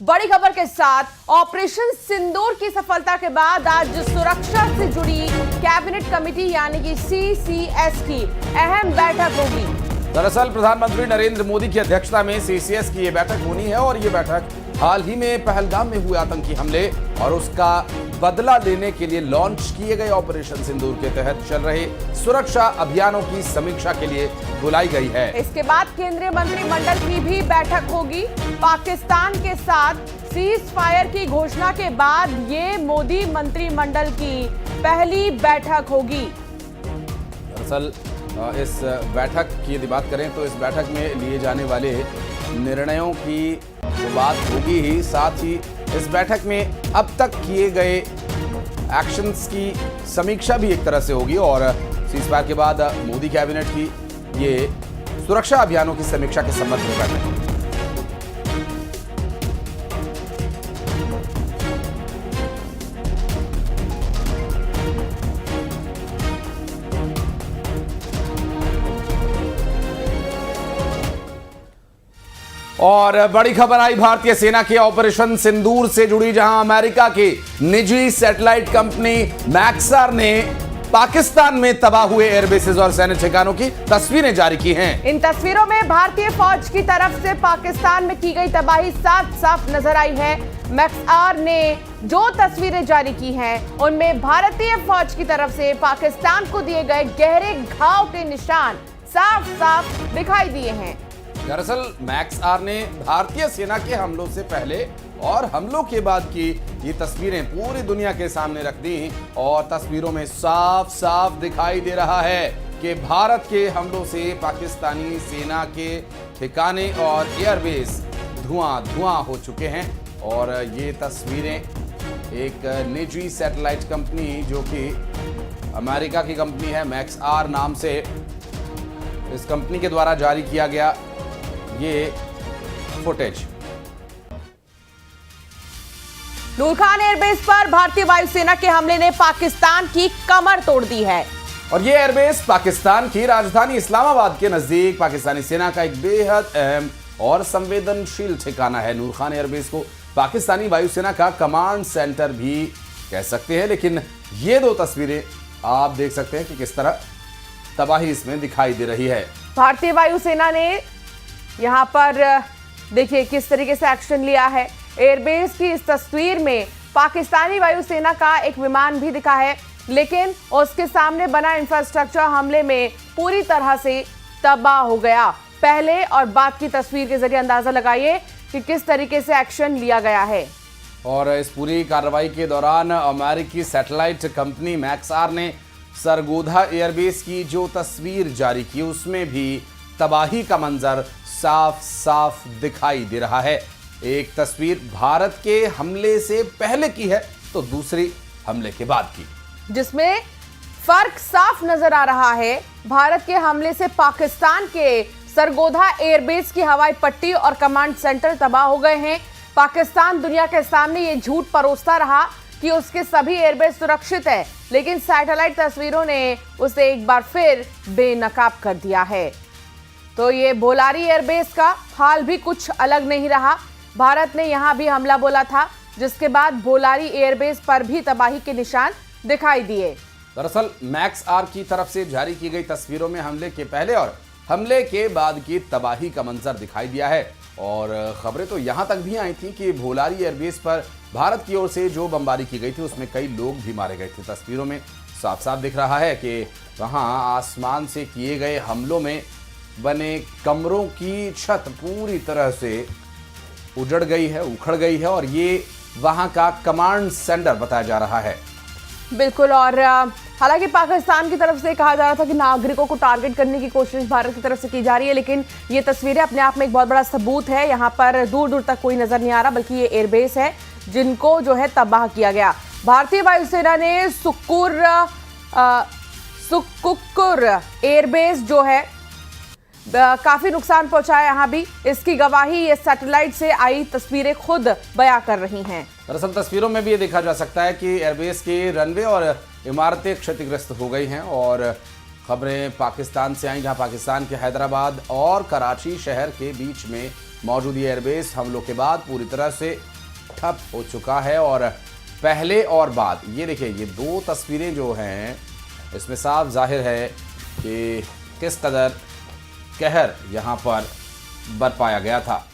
बड़ी खबर के साथ ऑपरेशन सिंदूर की सफलता के बाद आज सुरक्षा से जुड़ी कैबिनेट कमेटी यानी कि सीसीएस की अहम बैठक होगी। दरअसल प्रधानमंत्री नरेंद्र मोदी की अध्यक्षता में सीसीएस की ये बैठक होनी है और ये बैठक हाल ही में पहलगाम में हुए आतंकी हमले और उसका बदला लेने के लिए लॉन्च किए गए ऑपरेशन सिंदूर के तहत चल रहे सुरक्षा अभियानों की समीक्षा के लिए बुलाई गई है। इसके बाद केंद्रीय मंत्रिमंडल की भी बैठक होगी। पाकिस्तान के साथ सीज फायर की घोषणा के बाद ये मोदी मंत्रिमंडल की पहली बैठक होगी। दरअसल इस बैठक की यदि बात करें तो इस बैठक में लिए जाने वाले निर्णयों की तो बात होगी ही, साथ ही इस बैठक में अब तक किए गए एक्शंस की समीक्षा भी एक तरह से होगी और सीज़फायर के बाद मोदी कैबिनेट की ये सुरक्षा अभियानों की समीक्षा के संबंध में बैठक है। और बड़ी खबर आई भारतीय सेना के ऑपरेशन सिंदूर से जुड़ी, जहां अमेरिका की निजी सैटेलाइट कंपनी मैक्सआर ने पाकिस्तान में तबाह हुए एयरबेसेस और सैन्य ठिकानों की तस्वीरें जारी की हैं। इन तस्वीरों में भारतीय फौज की तरफ से पाकिस्तान में की गई तबाही साफ साफ नजर आई है। मैक्सआर ने जो तस्वीरें जारी की हैं, उनमें भारतीय फौज की तरफ से पाकिस्तान को दिए गए गहरे घाव के निशान साफ साफ दिखाई दिए हैं। दरअसल मैक्सआर ने भारतीय सेना के हमलों से पहले और हमलों के बाद की ये तस्वीरें पूरी दुनिया के सामने रख दी और तस्वीरों में साफ साफ दिखाई दे रहा है कि भारत के हमलों से पाकिस्तानी सेना के ठिकाने और एयरबेस धुआं धुआं हो चुके हैं। और ये तस्वीरें एक निजी सैटेलाइट कंपनी जो कि अमेरिका की कंपनी है मैक्सआर नाम से, इस कंपनी के द्वारा जारी किया गया ये फुटेज। नूर खान एयरबेस पर भारतीय वायुसेना के हमले ने पाकिस्तान की कमर तोड़ दी है। और ये एयरबेस पाकिस्तान की राजधानी इस्लामाबाद के नजदीक पाकिस्तानी सेना का एक बेहद अहम और संवेदनशील ठिकाना है। नूर खान एयरबेस को पाकिस्तानी वायुसेना का कमांड सेंटर भी कह सकते हैं, लेकिन ये दो तस्वीरें आप देख सकते हैं कि किस तरह तबाही इसमें दिखाई दे रही है। भारतीय वायुसेना ने यहाँ पर देखिए किस तरीके से एक्शन लिया है। एयरबेस की इस तस्वीर में पाकिस्तानी वायुसेना का एक विमान भी दिखा है, लेकिन उसके सामने बना इंफ्रास्ट्रक्चर हमले में पूरी तरह से तबाह हो गया। पहले और बाद की तस्वीर के जरिए अंदाजा लगाइए कि किस तरीके से एक्शन लिया गया है। और इस पूरी कार्रवाई के दौरान अमेरिकी सैटेलाइट कंपनी मैक्सआर ने सरगोधा एयरबेस की जो तस्वीर जारी की उसमें भी तबाही का मंजर साफ साफ दिखाई दे रहा है। एक तस्वीर भारत के हमले से पहले की है तो दूसरी हमले के बाद की, जिसमें फर्क साफ नजर आ रहा है। भारत के हमले से पाकिस्तान के सरगोधा एयरबेस की हवाई पट्टी और कमांड सेंटर तबाह हो गए हैं। पाकिस्तान दुनिया के सामने ये झूठ परोसता रहा कि उसके सभी एयरबेस सुरक्षित है, लेकिन सैटेलाइट तस्वीरों ने उसे एक बार फिर बेनकाब कर दिया है। तो ये बोलारी एयरबेस का हाल भी कुछ अलग नहीं रहा। भारत ने यहां भी हमला बोला था, जिसके बाद बोलारी एयरबेस पर भी तबाही के निशान दिखाई दिए। दरअसल मैक्सआर की तरफ से जारी की गई तस्वीरों में हमले के पहले और हमले के बाद की तबाही का मंजर दिखाई दिया है। और खबरें तो यहां तक भी आई थी कि बोलारी एयरबेस पर भारत की ओर से जो बमबारी की गई थी उसमें कई लोग भी मारे गए थे। तस्वीरों में साफ साफ दिख रहा है कि वहां आसमान से किए गए हमलों में बने कमरों की छत पूरी तरह से उजड़ गई है, उखड़ गई है और ये वहां का कमांड सेंटर बताया जा रहा है। बिल्कुल। और हालांकि पाकिस्तान की तरफ से कहा जा रहा था कि नागरिकों को टारगेट करने की कोशिश भारत की तरफ से की जा रही है, लेकिन ये तस्वीरें अपने आप में एक बहुत बड़ा सबूत है। यहाँ पर दूर दूर तक कोई नजर नहीं आ रहा, बल्कि ये एयरबेस है जिनको जो है तबाह किया गया। भारतीय वायुसेना ने सुक्कुर एयरबेस जो है काफी नुकसान पहुंचाया यहाँ भी। इसकी गवाही ये सैटेलाइट से आई तस्वीरें खुद बयां कर रही हैं। दरअसल तस्वीरों में भी ये देखा जा सकता है कि एयरबेस के रनवे और इमारतें क्षतिग्रस्त हो गई हैं और खबरें पाकिस्तान से आई, जहां पाकिस्तान के हैदराबाद और कराची शहर के बीच में मौजूद ये एयरबेस हमलों के बाद पूरी तरह से ठप हो चुका है। और पहले और बाद, ये देखिए, ये दो तस्वीरें जो हैं इसमें साफ जाहिर है कि किस कदर कहर यहाँ पर बरपाया गया था।